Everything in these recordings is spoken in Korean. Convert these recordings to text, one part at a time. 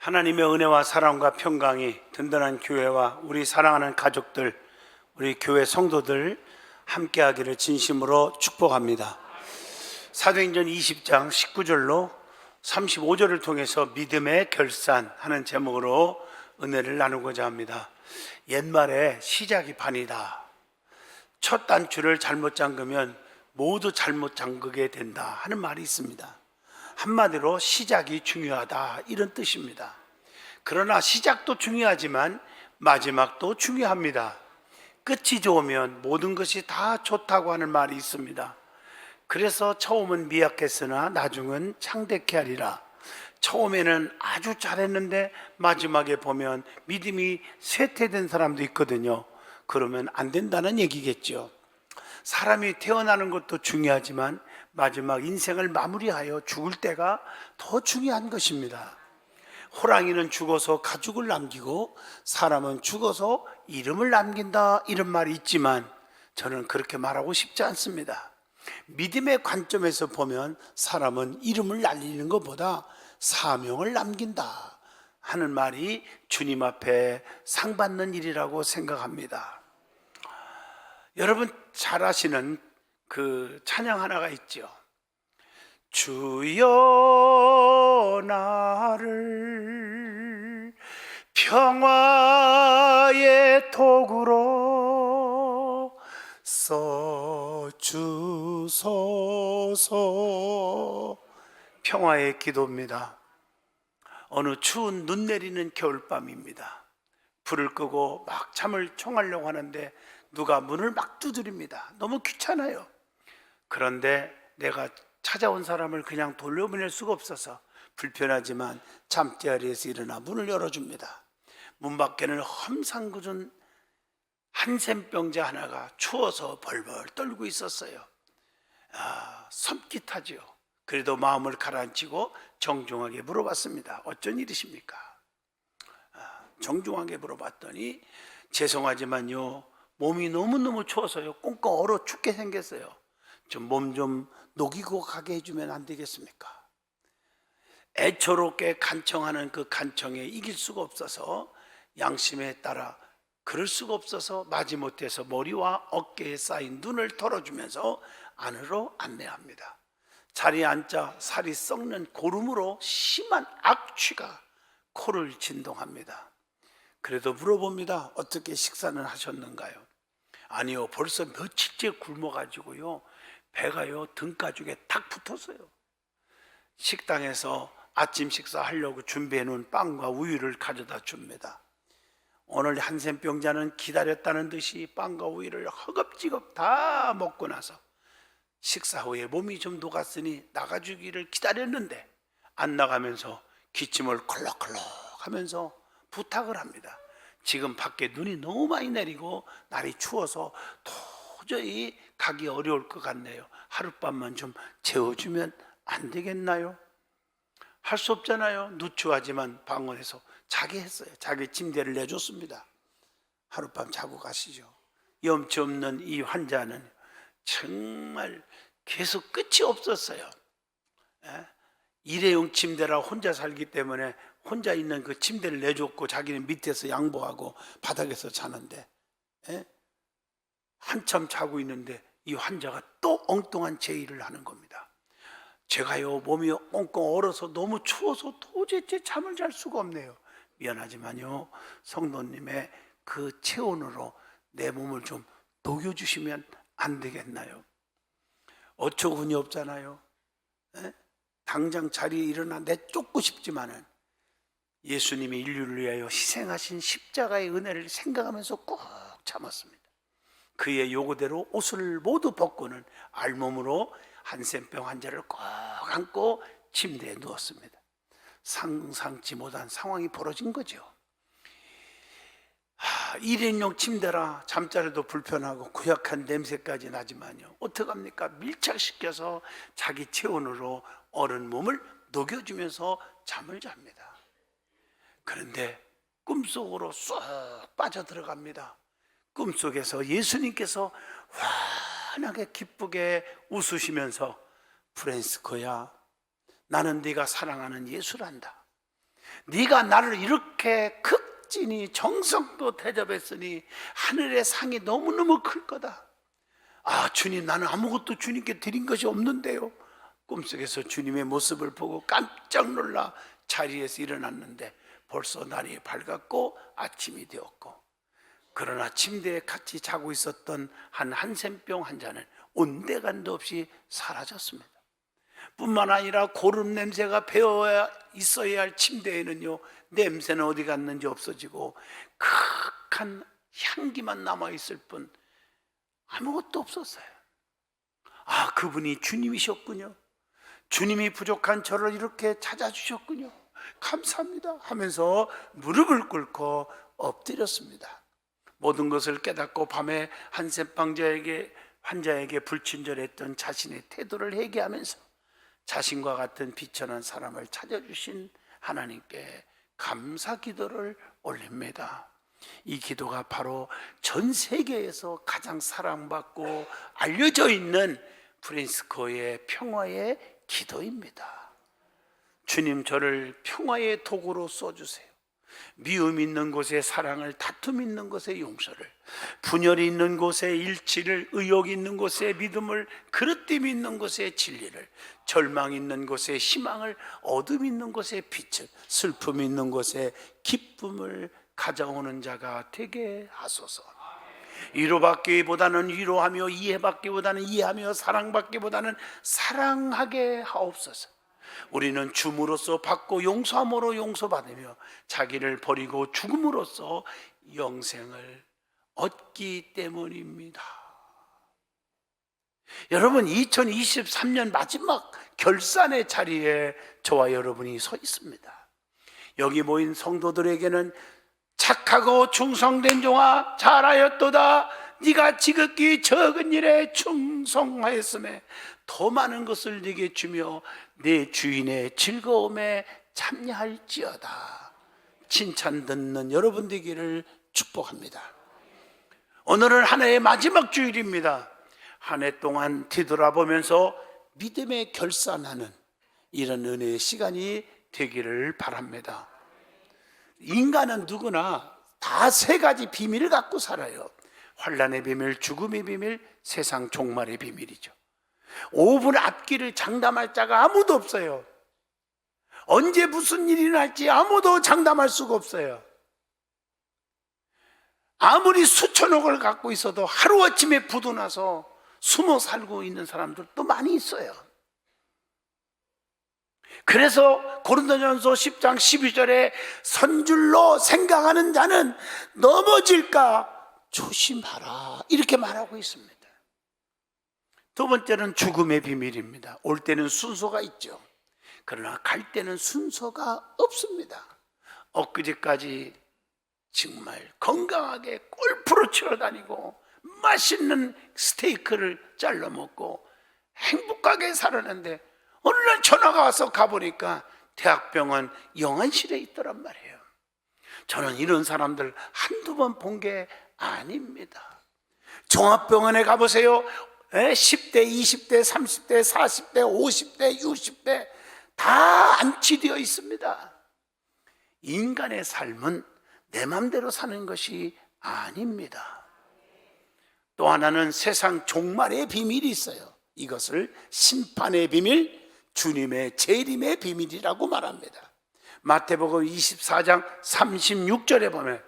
하나님의 은혜와 사랑과 평강이 든든한 교회와 우리 사랑하는 가족들, 우리 교회 성도들 함께하기를 진심으로 축복합니다. 사도행전 20장 19절로 35절을 통해서 믿음의 결산 하는 제목으로 은혜를 나누고자 합니다. 옛말에 시작이 반이다. 첫 단추를 잘못 잠그면 모두 잘못 잠그게 된다 하는 말이 있습니다. 한마디로 시작이 중요하다 이런 뜻입니다. 그러나 시작도 중요하지만 마지막도 중요합니다. 끝이 좋으면 모든 것이 다 좋다고 하는 말이 있습니다. 그래서 처음은 미약했으나 나중은 창대케 하리라. 처음에는 아주 잘했는데 마지막에 보면 믿음이 쇠퇴된 사람도 있거든요. 그러면 안 된다는 얘기겠죠. 사람이 태어나는 것도 중요하지만 마지막 인생을 마무리하여 죽을 때가 더 중요한 것입니다. 호랑이는 죽어서 가죽을 남기고 사람은 죽어서 이름을 남긴다 이런 말이 있지만 저는 그렇게 말하고 싶지 않습니다. 믿음의 관점에서 보면 사람은 이름을 날리는 것보다 사명을 남긴다 하는 말이 주님 앞에 상 받는 일이라고 생각합니다. 여러분 잘 아시는 그 찬양 하나가 있죠. 주여 나를 평화의 도구로 써주소서. 평화의 기도입니다. 어느 추운 눈 내리는 겨울밤입니다. 불을 끄고 막 잠을 청하려고 하는데 누가 문을 막 두드립니다. 너무 귀찮아요. 그런데 내가 찾아온 사람을 그냥 돌려보낼 수가 없어서 불편하지만 잠자리에서 일어나 문을 열어줍니다. 문 밖에는 험상궂은 한센병자 하나가 추워서 벌벌 떨고 있었어요. 섬찟하지요. 그래도 마음을 가라앉히고 정중하게 물어봤습니다. 어쩐 일이십니까? 정중하게 물어봤더니 죄송하지만요, 몸이 너무너무 추워서요, 꽁꽁 얼어 죽게 생겼어요. 몸 좀 녹이고 가게 해주면 안 되겠습니까? 애처롭게 간청하는 그 간청에 이길 수가 없어서 양심에 따라 그럴 수가 없어서 마지못해서 머리와 어깨에 쌓인 눈을 털어주면서 안으로 안내합니다. 자리에 앉자 살이 썩는 고름으로 심한 악취가 코를 진동합니다. 그래도 물어봅니다. 어떻게 식사는 하셨는가요? 아니요, 벌써 며칠째 굶어가지고요, 배가요 등가죽에 탁 붙었어요. 식당에서 아침 식사하려고 준비해놓은 빵과 우유를 가져다 줍니다. 오늘 한센병자는 기다렸다는 듯이 빵과 우유를 허겁지겁 다 먹고 나서 식사 후에 몸이 좀 녹았으니 나가주기를 기다렸는데 안 나가면서 기침을 콜록콜록 하면서 부탁을 합니다. 지금 밖에 눈이 너무 많이 내리고 날이 추워서 도저히 가기 어려울 것 같네요. 하룻밤만 좀 재워주면 안 되겠나요? 할 수 없잖아요. 누추하지만 방언에서 자기 했어요. 자기 침대를 내줬습니다. 하룻밤 자고 가시죠. 염치 없는 이 환자는 정말 계속 끝이 없었어요. 일회용 침대라 혼자 살기 때문에 혼자 있는 그 침대를 내줬고 자기는 밑에서 양보하고 바닥에서 자는데 한참 자고 있는데 이 환자가 또 엉뚱한 제의를 하는 겁니다. 제가요 몸이 꽁꽁 얼어서 너무 추워서 도대체 잠을 잘 수가 없네요. 미안하지만요, 성도님의 그 체온으로 내 몸을 좀 녹여주시면 안 되겠나요? 어처구니 없잖아요. 당장 자리에 일어나 내쫓고 싶지만은 예수님이 인류를 위하여 희생하신 십자가의 은혜를 생각하면서 꾹 참았습니다. 그의 요구대로 옷을 모두 벗고는 알몸으로 한센병 환자를 꼭 안고 침대에 누웠습니다. 상상치 못한 상황이 벌어진 거죠. 일인용 침대라 잠자리도 불편하고 고약한 냄새까지 나지만요, 어떡합니까? 밀착시켜서 자기 체온으로 얼은 몸을 녹여주면서 잠을 잡니다. 그런데 꿈속으로 쏙 빠져들어갑니다. 꿈속에서 예수님께서 환하게 기쁘게 웃으시면서 프란시스코야, 나는 네가 사랑하는 예수란다. 네가 나를 이렇게 극진히 정성도 대접했으니 하늘의 상이 너무너무 클 거다. 아, 주님, 나는 아무것도 주님께 드린 것이 없는데요. 꿈속에서 주님의 모습을 보고 깜짝 놀라 자리에서 일어났는데 벌써 날이 밝았고 아침이 되었고, 그러나 침대에 같이 자고 있었던 한센병 환자는 온데간도 없이 사라졌습니다. 뿐만 아니라 고름 냄새가 배어 있어야 할 침대에는요, 냄새는 어디 갔는지 없어지고 극한 향기만 남아있을 뿐 아무것도 없었어요. 아, 그분이 주님이셨군요. 주님이 부족한 저를 이렇게 찾아주셨군요. 감사합니다 하면서 무릎을 꿇고 엎드렸습니다. 모든 것을 깨닫고 밤에 한센병 환자에게 불친절했던 자신의 태도를 회개하면서 자신과 같은 비천한 사람을 찾아주신 하나님께 감사 기도를 올립니다. 이 기도가 바로 전 세계에서 가장 사랑받고 알려져 있는 프란치스코의 평화의 기도입니다. 주님, 저를 평화의 도구로 써주세요. 미움 있는 곳에 사랑을, 다툼 있는 곳에 용서를, 분열이 있는 곳에 일치를, 의욕 있는 곳에 믿음을, 그릇됨이 있는 곳에 진리를, 절망 있는 곳에 희망을, 어둠 있는 곳에 빛을, 슬픔 있는 곳에 기쁨을 가져오는 자가 되게 하소서. 위로받기보다는 위로하며, 이해받기보다는 이해하며, 사랑받기보다는 사랑하게 하옵소서. 우리는 줌으로써 받고 용서함으로 용서받으며 자기를 버리고 죽음으로써 영생을 얻기 때문입니다. 여러분, 2023년 마지막 결산의 자리에 저와 여러분이 서 있습니다. 여기 모인 성도들에게는 착하고 충성된 종아, 잘하였도다. 네가 지극히 적은 일에 충성하였음에 더 많은 것을 네게 주며 내 주인의 즐거움에 참여할지어다. 칭찬 듣는 여러분 되기를 축복합니다. 오늘은 한 해의 마지막 주일입니다. 한 해 동안 뒤돌아보면서 믿음의 결산하는 이런 은혜의 시간이 되기를 바랍니다. 인간은 누구나 다 세 가지 비밀을 갖고 살아요. 환난의 비밀, 죽음의 비밀, 세상 종말의 비밀이죠. 5분 앞길을 장담할 자가 아무도 없어요. 언제 무슨 일이 날지 아무도 장담할 수가 없어요. 아무리 수천억을 갖고 있어도 하루아침에 부도나서 숨어 살고 있는 사람들도 많이 있어요. 그래서 고린도전서 10장 12절에 선줄로 생각하는 자는 넘어질까 조심하라, 이렇게 말하고 있습니다. 두 번째는 죽음의 비밀입니다. 올 때는 순서가 있죠. 그러나 갈 때는 순서가 없습니다. 엊그제까지 정말 건강하게 골프를 치러 다니고 맛있는 스테이크를 잘라 먹고 행복하게 살았는데 어느 날 전화가 와서 가보니까 대학병원 영안실에 있더란 말이에요. 저는 이런 사람들 한두 번 본 게 아닙니다. 종합병원에 가보세요. 10대, 20대, 30대, 40대, 50대, 60대 다 안치되어 있습니다. 인간의 삶은 내 맘대로 사는 것이 아닙니다. 또 하나는 세상 종말의 비밀이 있어요. 이것을 심판의 비밀, 주님의 재림의 비밀이라고 말합니다. 마태복음 24장 36절에 보면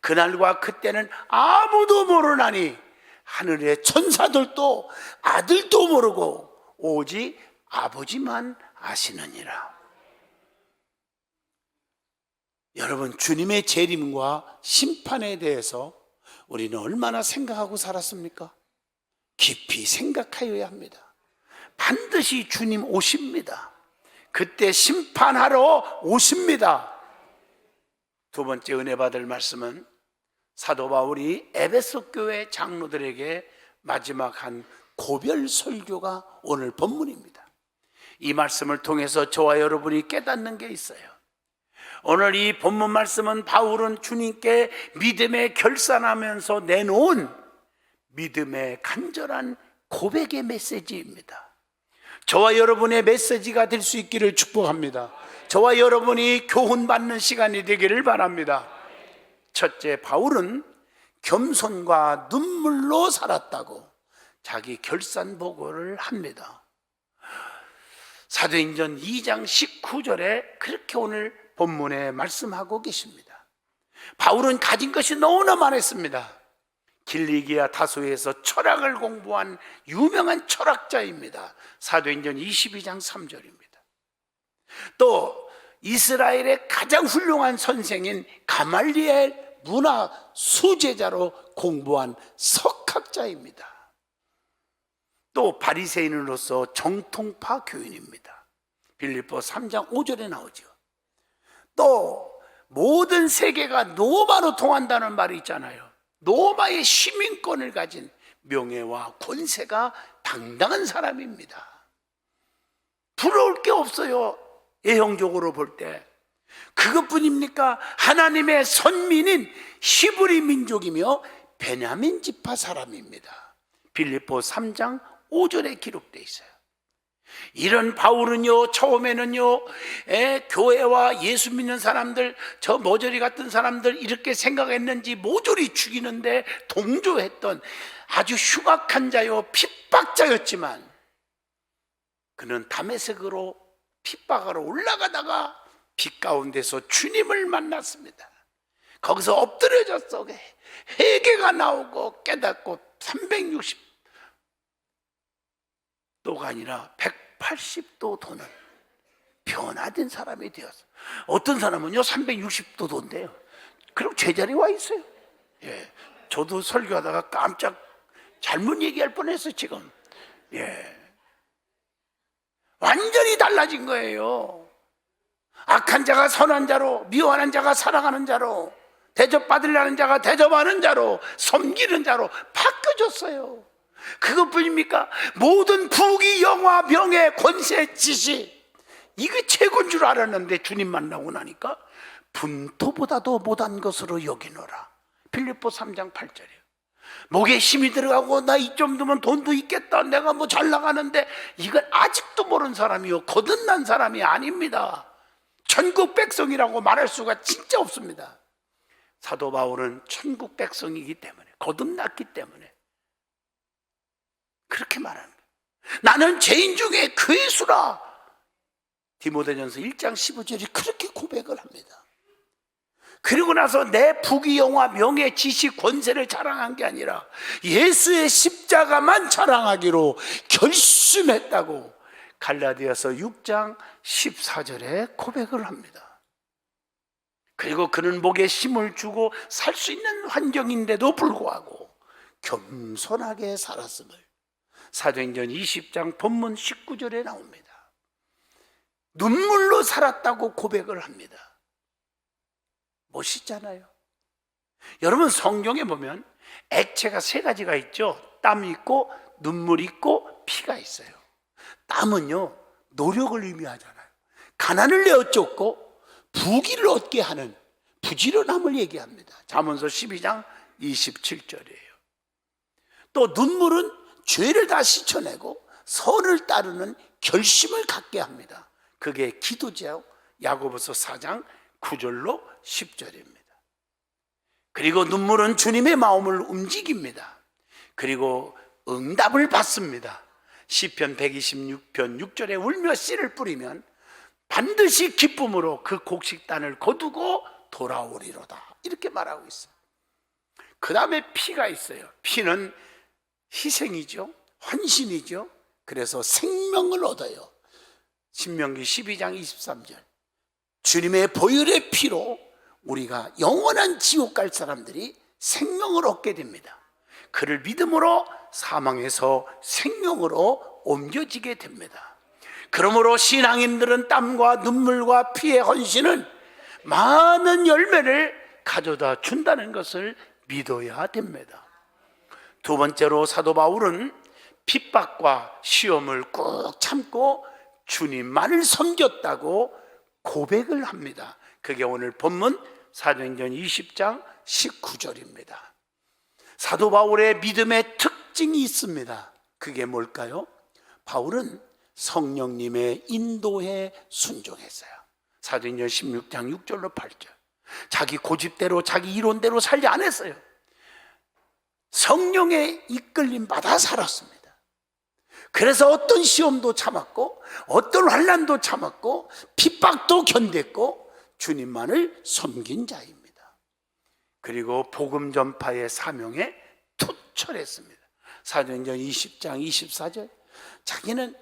그날과 그때는 아무도 모르나니 하늘의 천사들도 아들도 모르고 오직 아버지만 아시느니라. 여러분, 주님의 재림과 심판에 대해서 우리는 얼마나 생각하고 살았습니까? 깊이 생각하여야 합니다. 반드시 주님 오십니다. 그때 심판하러 오십니다. 두 번째 은혜 받을 말씀은 사도 바울이 에베소 교회 장로들에게 마지막 한 고별 설교가 오늘 본문입니다. 이 말씀을 통해서 저와 여러분이 깨닫는 게 있어요. 오늘 이 본문 말씀은 바울은 주님께 믿음에 결산하면서 내놓은 믿음의 간절한 고백의 메시지입니다. 저와 여러분의 메시지가 될 수 있기를 축복합니다. 저와 여러분이 교훈받는 시간이 되기를 바랍니다. 첫째, 바울은 겸손과 눈물로 살았다고 자기 결산보고를 합니다. 사도행전 2장 19절에 그렇게 오늘 본문에 말씀하고 계십니다. 바울은 가진 것이 너무나 많았습니다. 길리기아 다소에서 철학을 공부한 유명한 철학자입니다. 사도행전 22장 3절입니다. 또 이스라엘의 가장 훌륭한 선생인 가말리엘 문화 수제자로 공부한 석학자입니다. 또 바리새인으로서 정통파 교인입니다. 빌립보 3장 5절에 나오죠. 또 모든 세계가 노마로 통한다는 말이 있잖아요. 노마의 시민권을 가진 명예와 권세가 당당한 사람입니다. 부러울 게 없어요. 예형적으로 볼 때. 그것뿐입니까? 하나님의 선민인 히브리 민족이며 베냐민 지파 사람입니다. 빌립보 3장 5절에 기록되어 있어요. 이런 바울은요, 처음에는요, 교회와 예수 믿는 사람들, 저 모조리 같은 사람들 이렇게 생각했는지 모조리 죽이는데 동조했던 아주 흉악한 자요, 핍박자였지만 그는 다메섹으로 핍박하러 올라가다가 빛 가운데서 주님을 만났습니다. 거기서 엎드려졌어. 회개가 나오고 깨닫고 360도가 아니라 180도 도는 변화된 사람이 되었어. 어떤 사람은요 360도 돈대요. 그리고 제자리에 와 있어요. 예, 저도 설교하다가 깜짝 잘못 얘기할 뻔했어요 지금. 예, 완전히 달라진 거예요. 악한 자가 선한 자로, 미워하는 자가 사랑하는 자로, 대접받으려는 자가 대접하는 자로, 섬기는 자로 바뀌어졌어요. 그것뿐입니까? 모든 부귀, 영화, 명예, 권세, 지식, 이게 최고인 줄 알았는데 주님 만나고 나니까 분토보다도 못한 것으로 여기노라. 빌립보 3장 8절이에요. 목에 힘이 들어가고 나 이 정도면 돈도 있겠다, 내가 뭐 잘 나가는데, 이건 아직도 모르는 사람이요, 거듭난 사람이 아닙니다. 천국 백성이라고 말할 수가 진짜 없습니다. 사도 바울은 천국 백성이기 때문에, 거듭났기 때문에 그렇게 말하는 거예요. 나는 죄인 중에 괴수라. 디모데전서 1장 15절이 그렇게 고백을 합니다. 그리고 나서 내 부귀, 영화, 명예, 지식, 권세를 자랑한 게 아니라 예수의 십자가만 자랑하기로 결심했다고 갈라디아서 6장 14절에 고백을 합니다. 그리고 그는 목에 힘을 주고 살 수 있는 환경인데도 불구하고 겸손하게 살았음을 사도행전 20장 본문 19절에 나옵니다. 눈물로 살았다고 고백을 합니다. 멋있잖아요. 여러분, 성경에 보면 액체가 세 가지가 있죠. 땀이 있고 눈물이 있고 피가 있어요. 땀은요 노력을 의미하잖아요. 가난을 내어쫓고 부귀를 얻게 하는 부지런함을 얘기합니다. 잠언서 12장 27절이에요. 또 눈물은 죄를 다 씻어내고 선을 따르는 결심을 갖게 합니다. 그게 기도죠. 야고보서 4장 9절로 10절입니다. 그리고 눈물은 주님의 마음을 움직입니다. 그리고 응답을 받습니다. 시편 126편 6절에 울며 씨를 뿌리면 반드시 기쁨으로 그 곡식단을 거두고 돌아오리로다. 이렇게 말하고 있어요. 그 다음에 피가 있어요. 피는 희생이죠. 헌신이죠. 그래서 생명을 얻어요. 신명기 12장 23절. 주님의 보혈의 피로 우리가 영원한 지옥 갈 사람들이 생명을 얻게 됩니다. 그를 믿음으로 사망에서 생명으로 옮겨지게 됩니다. 그러므로 신앙인들은 땀과 눈물과 피의 헌신은 많은 열매를 가져다 준다는 것을 믿어야 됩니다. 두 번째로 사도 바울은 핍박과 시험을 꾹 참고 주님만을 섬겼다고 고백을 합니다. 그게 오늘 본문 사도행전 20장 19절입니다. 사도 바울의 믿음의 특징이 있습니다. 그게 뭘까요? 바울은 성령님의 인도에 순종했어요. 사도행전 16장 6절로 8절. 자기 고집대로 자기 이론대로 살지 않았어요. 성령의 이끌림 받아 살았습니다. 그래서 어떤 시험도 참았고 어떤 환난도 참았고 핍박도 견뎠고 주님만을 섬긴 자입니다. 그리고 복음 전파의 사명에 투철했습니다. 사도행전 20장 24절. 자기는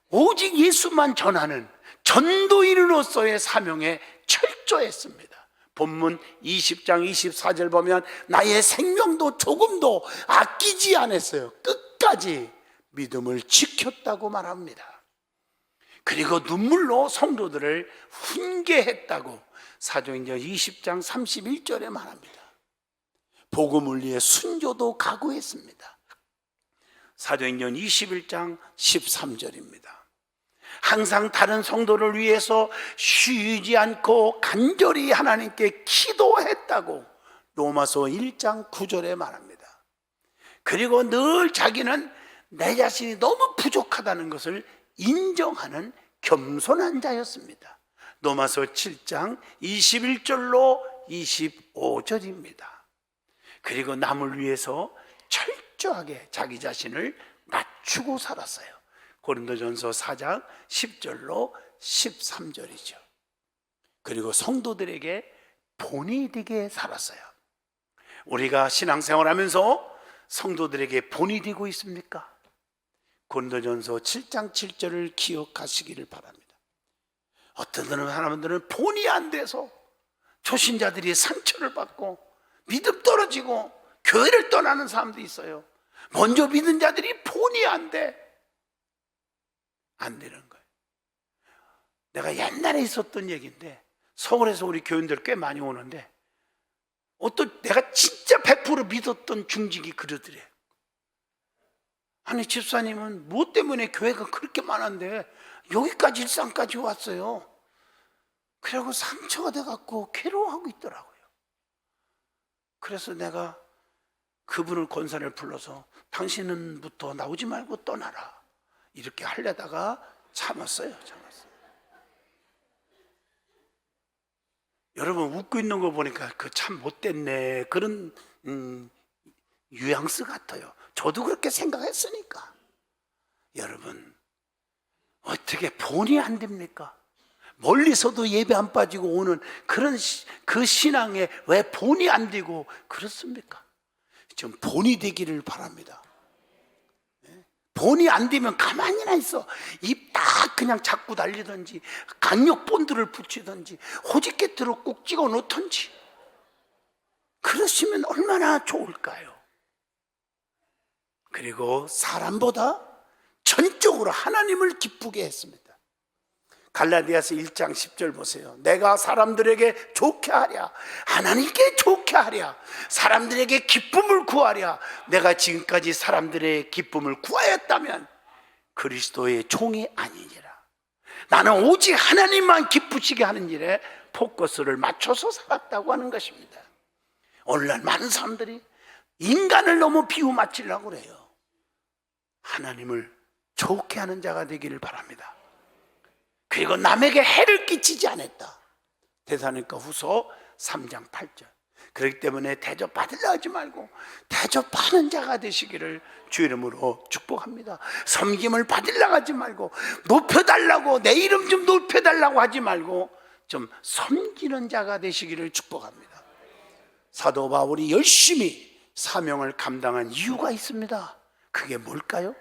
오직 예수만 전하는 전도인으로서의 사명에 철저했습니다. 본문 20장 24절 보면 나의 생명도 조금도 아끼지 않았어요. 끝까지 믿음을 지켰다고 말합니다. 그리고 눈물로 성도들을 훈계했다고 사도행전 20장 31절에 말합니다. 복음을 위해 순교도 각오했습니다. 사도행전 21장 13절입니다. 항상 다른 성도를 위해서 쉬지 않고 간절히 하나님께 기도했다고 로마서 1장 9절에 말합니다. 그리고 늘 자기는 내 자신이 너무 부족하다는 것을 인정하는 겸손한 자였습니다. 로마서 7장 21절로 25절입니다. 그리고 남을 위해서 철저하게 자기 자신을 낮추고 살았어요. 고린도전서 4장 10절로 13절이죠. 그리고 성도들에게 본이 되게 살았어요. 우리가 신앙생활하면서 성도들에게 본이 되고 있습니까? 고린도전서 7장 7절을 기억하시기를 바랍니다. 어떤 사람들은 본이 안 돼서 초신자들이 상처를 받고 믿음 떨어지고 교회를 떠나는 사람도 있어요. 먼저 믿은 자들이 본이 안 돼. 안 되는 거예요. 내가 옛날에 있었던 얘기인데 서울에서 우리 교인들 꽤 많이 오는데 어떤 내가 진짜 100% 믿었던 중직이 그러더래. 아니 집사님은 뭐 때문에 교회가 그렇게 많은데 여기까지 일산까지 왔어요. 그래고 상처가 돼갖고 괴로워하고 있더라고요. 그래서 내가 그분을 권사를 불러서 당신은부터 나오지 말고 떠나라 이렇게 하려다가 참았어요. 여러분 웃고 있는 거 보니까 그 참 못됐네 그런 뉘앙스 같아요. 저도 그렇게 생각했으니까. 여러분 어떻게 본이 안 됩니까? 멀리서도 예배 안 빠지고 오는 그런 그 신앙에 왜 본이 안 되고 그렇습니까? 좀 본이 되기를 바랍니다. 본이 안 되면 가만히나 있어. 입 딱 그냥 잡고 달리든지 강력 본드를 붙이든지 호집게트로 꼭 찍어 놓든지 그러시면 얼마나 좋을까요? 그리고 사람보다 전적으로 하나님을 기쁘게 했습니다. 갈라디아서 1장 10절 보세요. 내가 사람들에게 좋게 하랴 하나님께 좋게 하랴 사람들에게 기쁨을 구하랴 내가 지금까지 사람들의 기쁨을 구하였다면 그리스도의 종이 아니니라. 나는 오직 하나님만 기쁘시게 하는 일에 포커스를 맞춰서 살았다고 하는 것입니다. 오늘날 많은 사람들이 인간을 너무 비유 맞추려고 그래요. 하나님을 좋게 하는 자가 되기를 바랍니다. 그리고 남에게 해를 끼치지 않았다. 데살로니가 후서 3장 8절. 그렇기 때문에 대접받으려 하지 말고 대접하는 자가 되시기를 주 이름으로 축복합니다. 섬김을 받으려 하지 말고 높여달라고 내 이름 좀 높여달라고 하지 말고 좀 섬기는 자가 되시기를 축복합니다. 사도 바울이 열심히 사명을 감당한 이유가 있습니다. 그게 뭘까요?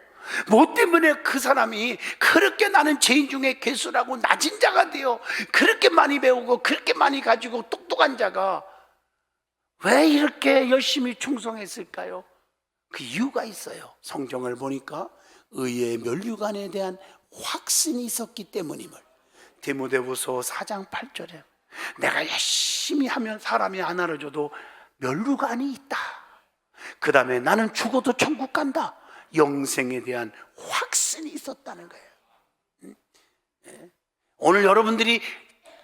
뭐 때문에 그 사람이 그렇게 나는 죄인 중에 괴수라고 낮은 자가 되어 그렇게 많이 배우고 그렇게 많이 가지고 똑똑한 자가 왜 이렇게 열심히 충성했을까요? 그 이유가 있어요. 성경을 보니까 의의 면류관에 대한 확신이 있었기 때문임을 디모데후서 4장 8절에 내가 열심히 하면 사람이 안 알아줘도 면류관이 있다. 그 다음에 나는 죽어도 천국 간다. 영생에 대한 확신이 있었다는 거예요. 오늘 여러분들이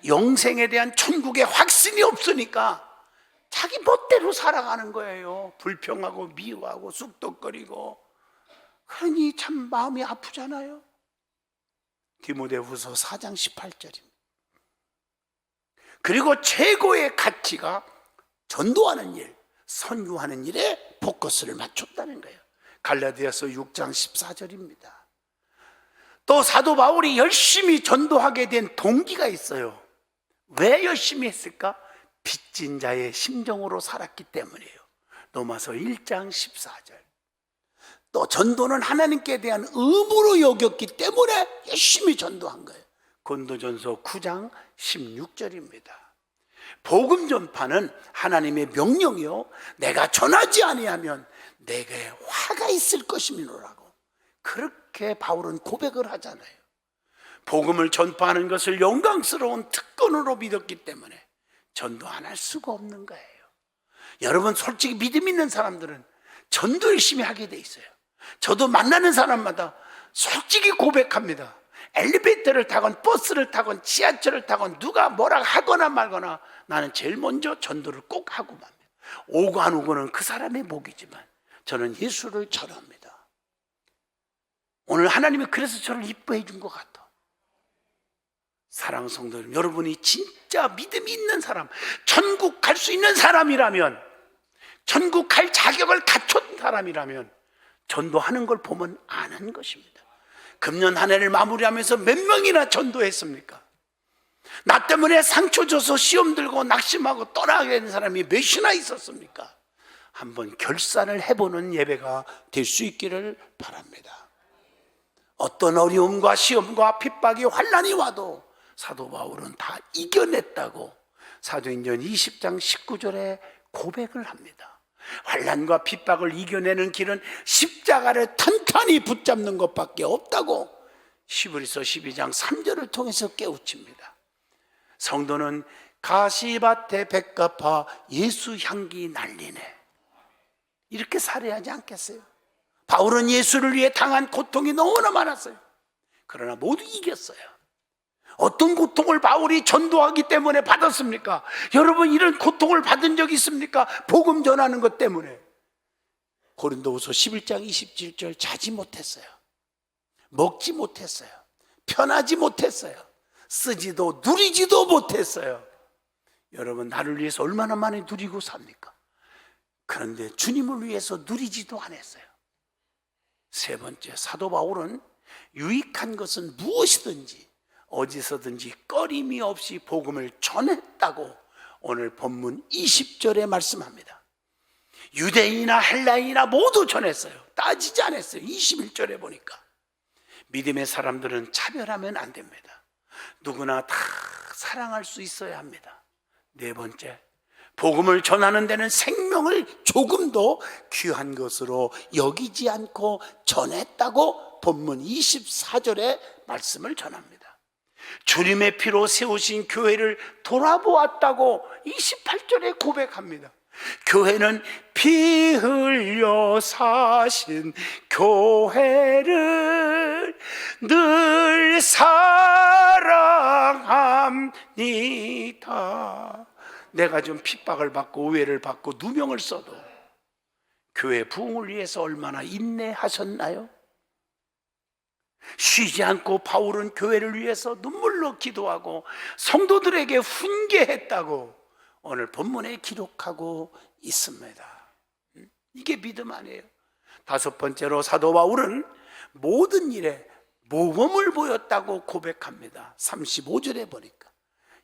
영생에 대한 천국의 확신이 없으니까 자기 멋대로 살아가는 거예요. 불평하고 미워하고 쑥덕거리고. 그러니 참 마음이 아프잖아요. 디모데후서 4장 18절입니다. 그리고 최고의 가치가 전도하는 일, 선교하는 일에 포커스를 맞췄다는 거예요. 갈라디아서 6장 14절입니다. 또 사도 바울이 열심히 전도하게 된 동기가 있어요. 왜 열심히 했을까? 빚진 자의 심정으로 살았기 때문이에요. 로마서 1장 14절. 또 전도는 하나님께 대한 의무로 여겼기 때문에 열심히 전도한 거예요. 고린도전서 9장 16절입니다. 복음 전파는 하나님의 명령이요, 내가 전하지 아니하면 내게 화가 있을 것이미로라고 그렇게 바울은 고백을 하잖아요. 복음을 전파하는 것을 영광스러운 특권으로 믿었기 때문에 전도 안 할 수가 없는 거예요. 여러분, 솔직히 믿음 있는 사람들은 전도 열심히 하게 돼 있어요. 저도 만나는 사람마다 솔직히 고백합니다. 엘리베이터를 타건 버스를 타건 지하철을 타건 누가 뭐라 하거나 말거나 나는 제일 먼저 전도를 꼭 하고 맙니다. 오고 안 오고는 그 사람의 목이지만 저는 예수를 전합니다. 오늘 하나님이 그래서 저를 이뻐해 준 것 같아. 사랑하는 성도님, 여러분이 진짜 믿음이 있는 사람, 천국 갈 수 있는 사람이라면, 천국 갈 자격을 갖춘 사람이라면 전도하는 걸 보면 아는 것입니다. 금년 한 해를 마무리하면서 몇 명이나 전도했습니까? 나 때문에 상처 줘서 시험 들고 낙심하고 떠나게 된 사람이 몇이나 있었습니까? 한번 결산을 해보는 예배가 될 수 있기를 바랍니다. 어떤 어려움과 시험과 핍박이 환난이 와도 사도 바울은 다 이겨냈다고 사도행전 20장 19절에 고백을 합니다. 환난과 핍박을 이겨내는 길은 십자가를 탄탄히 붙잡는 것밖에 없다고 히브리서 12장 3절을 통해서 깨우칩니다. 성도는 가시밭에 백합화 예수 향기 날리네, 이렇게 살아야지 않겠어요? 바울은 예수를 위해 당한 고통이 너무나 많았어요. 그러나 모두 이겼어요. 어떤 고통을 바울이 전도하기 때문에 받았습니까? 여러분, 이런 고통을 받은 적 있습니까? 복음 전하는 것 때문에. 고린도후서 11장 27절, 자지 못했어요. 먹지 못했어요. 편하지 못했어요. 쓰지도 누리지도 못했어요. 여러분, 나를 위해서 얼마나 많이 누리고 삽니까? 그런데 주님을 위해서 누리지도 않았어요. 세 번째, 사도 바울은 유익한 것은 무엇이든지 어디서든지 꺼림이 없이 복음을 전했다고 오늘 본문 20절에 말씀합니다. 유대인이나 헬라인이나 모두 전했어요. 따지지 않았어요. 21절에 보니까 믿음의 사람들은 차별하면 안 됩니다. 누구나 다 사랑할 수 있어야 합니다. 네 번째, 복음을 전하는 데는 생명을 조금도 귀한 것으로 여기지 않고 전했다고 본문 24절에 말씀을 전합니다. 주님의 피로 세우신 교회를 돌아보았다고 28절에 고백합니다. 교회는 피 흘려 사신 교회를 늘 사랑합니다. 내가 좀 핍박을 받고 오해를 받고 누명을 써도 교회 부흥을 위해서 얼마나 인내하셨나요? 쉬지 않고 바울은 교회를 위해서 눈물로 기도하고 성도들에게 훈계했다고 오늘 본문에 기록하고 있습니다. 이게 믿음 아니에요? 다섯 번째로 사도 바울은 모든 일에 모범을 보였다고 고백합니다. 35절에 보니까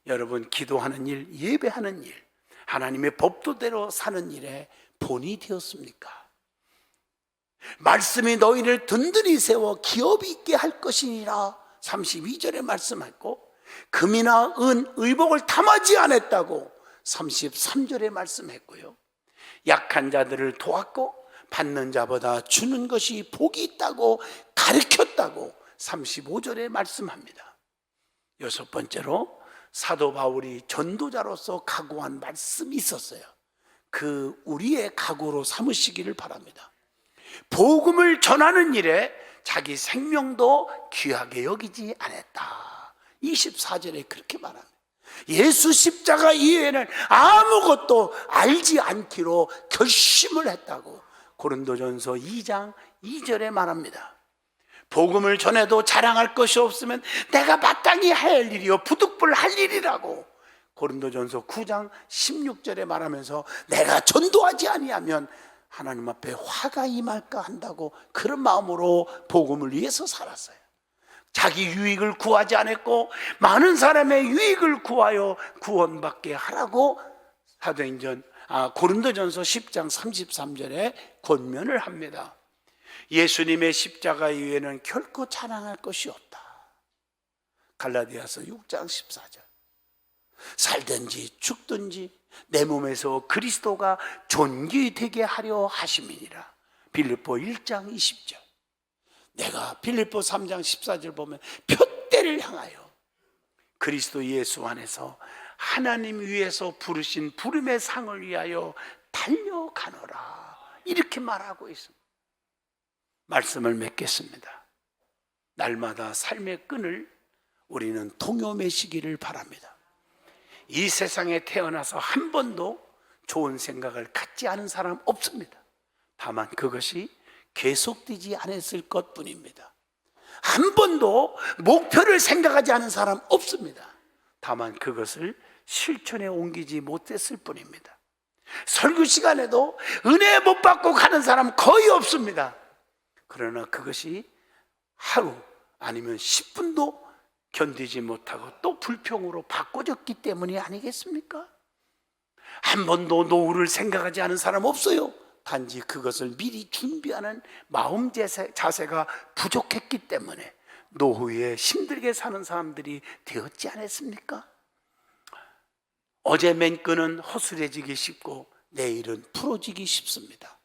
여러분, 기도하는 일, 예배하는 일, 하나님의 법도대로 사는 일에 본이 되었습니까? 말씀이 너희를 든든히 세워 기업 있게 할 것이니라 32절에 말씀했고, 금이나 은, 의복을 탐하지 않았다고 33절에 말씀했고요, 약한 자들을 도왔고 받는 자보다 주는 것이 복이 있다고 가르쳤다고 35절에 말씀합니다. 여섯 번째로 사도 바울이 전도자로서 각오한 말씀이 있었어요. 그 우리의 각오로 삼으시기를 바랍니다. 복음을 전하는 일에 자기 생명도 귀하게 여기지 않았다. 24절에 그렇게 말합니다. 예수 십자가 이외에는 아무것도 알지 않기로 결심을 했다고 고린도전서 2장 2절에 말합니다. 복음을 전해도 자랑할 것이 없으면 내가 마땅히 할 일이요 부득불 할 일이라고 고린도전서 9장 16절에 말하면서 내가 전도하지 아니하면 하나님 앞에 화가 임할까 한다고 그런 마음으로 복음을 위해서 살았어요. 자기 유익을 구하지 않았고 많은 사람의 유익을 구하여 구원받게 하라고 고린도전서 10장 33절에 권면을 합니다. 예수님의 십자가 이외에는 결코 자랑할 것이 없다. 갈라디아서 6장 14절. 살든지 죽든지 내 몸에서 그리스도가 존귀되게 하려 하심이니라. 빌립보 1장 20절. 내가 빌립보 3장 14절 보면 표대를 향하여 그리스도 예수 안에서 하나님 위에서 부르신 부름의 상을 위하여 달려가노라. 이렇게 말하고 있습니다. 말씀을 맺겠습니다. 날마다 삶의 끈을 우리는 동요매시기를 바랍니다. 이 세상에 태어나서 한 번도 좋은 생각을 갖지 않은 사람 없습니다. 다만 그것이 계속되지 않았을 것뿐입니다. 한 번도 목표를 생각하지 않은 사람 없습니다. 다만 그것을 실천에 옮기지 못했을 뿐입니다. 설교 시간에도 은혜 못 받고 가는 사람 거의 없습니다. 그러나 그것이 하루 아니면 10분도 견디지 못하고 또 불평으로 바꿔졌기 때문이 아니겠습니까? 한 번도 노후를 생각하지 않은 사람 없어요. 단지 그것을 미리 준비하는 마음 자세가 부족했기 때문에 노후에 힘들게 사는 사람들이 되었지 않았습니까? 어제 맨 끈은 허술해지기 쉽고 내일은 풀어지기 쉽습니다.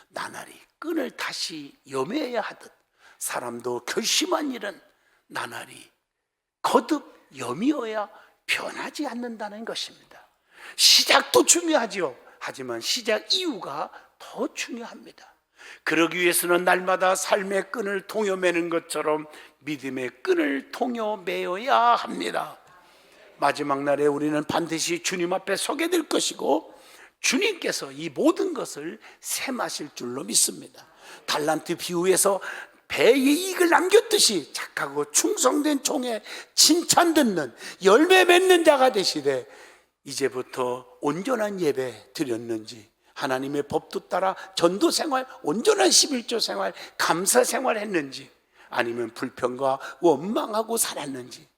나날이 끈을 다시 여며야 하듯 사람도 결심한 일은 나날이 거듭 여미어야 변하지 않는다는 것입니다. 시작도 중요하죠. 하지만 시작 이유가 더 중요합니다. 그러기 위해서는 날마다 삶의 끈을 동여매는 것처럼 믿음의 끈을 동여매어야 합니다. 마지막 날에 우리는 반드시 주님 앞에 서게 될 것이고 주님께서 이 모든 것을 셈하실 줄로 믿습니다. 달란트 비유에서 배에 이익을 남겼듯이 착하고 충성된 종에 칭찬 듣는 열매 맺는 자가 되시되 이제부터 온전한 예배 드렸는지 하나님의 법도 따라 전도 생활, 온전한 11조 생활, 감사 생활 했는지 아니면 불평과 원망하고 살았는지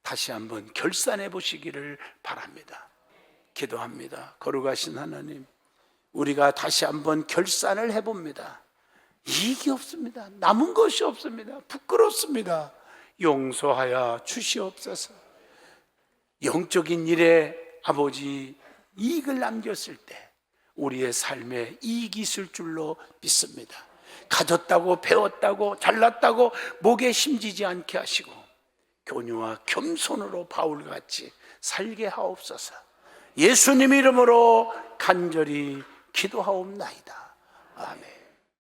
다시 한번 결산해 보시기를 바랍니다. 기도합니다. 거룩하신 하나님, 우리가 다시 한번 결산을 해봅니다. 이익이 없습니다. 남은 것이 없습니다. 부끄럽습니다. 용서하여 주시옵소서. 영적인 일에 아버지 이익을 남겼을 때 우리의 삶에 이익이 있을 줄로 믿습니다. 가졌다고 배웠다고 잘났다고 목에 힘지지 않게 하시고 교류와 겸손으로 바울같이 살게 하옵소서. 예수님 이름으로 간절히 기도하옵나이다. 아멘.